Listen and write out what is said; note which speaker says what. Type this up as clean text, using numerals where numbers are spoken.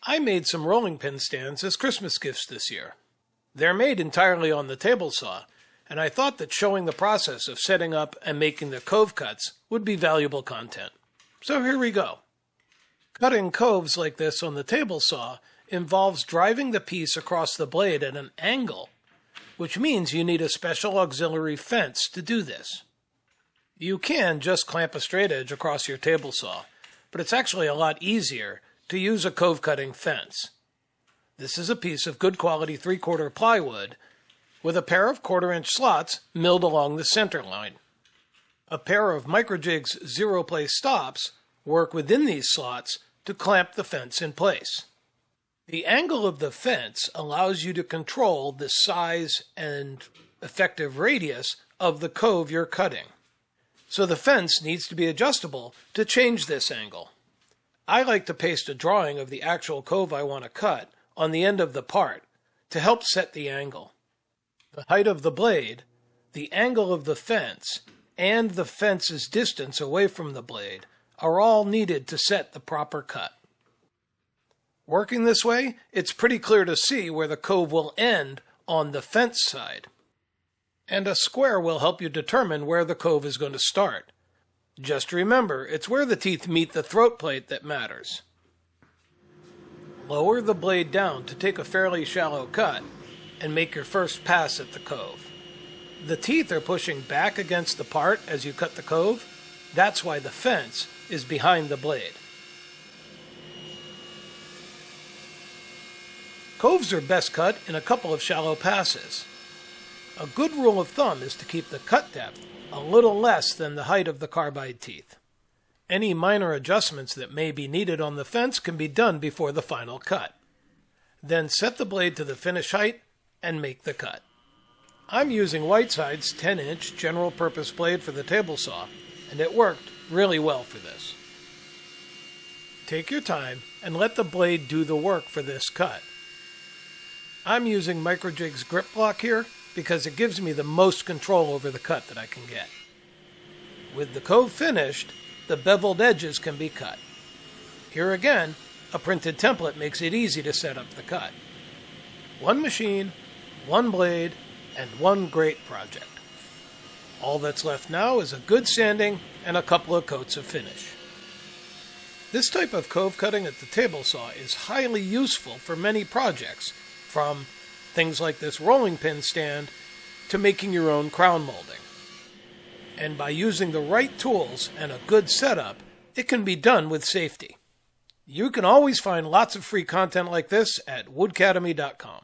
Speaker 1: I made some rolling pin stands as Christmas gifts this year. They're made entirely on the Tablesaw, and I thought that showing the process of setting up and making the cove cuts would be valuable content. So here we go. Cutting coves like this on the Tablesaw involves driving the piece across the blade at an angle, which means you need a special auxiliary fence to do this. You can just clamp a straight edge across your Tablesaw, but it's actually a lot easier to use a cove cutting fence. This is a piece of good quality 3/4 plywood with a pair of 1/4-inch slots milled along the center line. A pair of Microjig's zero-place stops work within these slots to clamp the fence in place. The angle of the fence allows you to control the size and effective radius of the cove you're cutting. So the fence needs to be adjustable to change this angle. I like to paste a drawing of the actual cove I want to cut on the end of the part to help set the angle. The height of the blade, the angle of the fence, and the fence's distance away from the blade are all needed to set the proper cut. Working this way, it's pretty clear to see where the cove will end on the fence side. And a square will help you determine where the cove is going to start. Just remember, it's where the teeth meet the throat plate that matters. Lower the blade down to take a fairly shallow cut and make your first pass at the cove. The teeth are pushing back against the part as you cut the cove. That's why the fence is behind the blade. Coves are best cut in a couple of shallow passes. A good rule of thumb is to keep the cut depth a little less than the height of the carbide teeth. Any minor adjustments that may be needed on the fence can be done before the final cut. Then set the blade to the finish height and make the cut. I'm using Whiteside's 10-inch general purpose blade for the Tablesaw, and it worked really well for this. Take your time and let the blade do the work for this cut. I'm using Microjig's grip block here because it gives me the most control over the cut that I can get. With the cove finished, the beveled edges can be cut. Here again, a printed template makes it easy to set up the cut. One machine, one blade, and one great project. All that's left now is a good sanding and a couple of coats of finish. This type of cove cutting at the Tablesaw is highly useful for many projects, from things like this rolling pin stand to making your own crown molding. And by using the right tools and a good setup, it can be done with safety. You can always find lots of free content like this at woodcademy.com.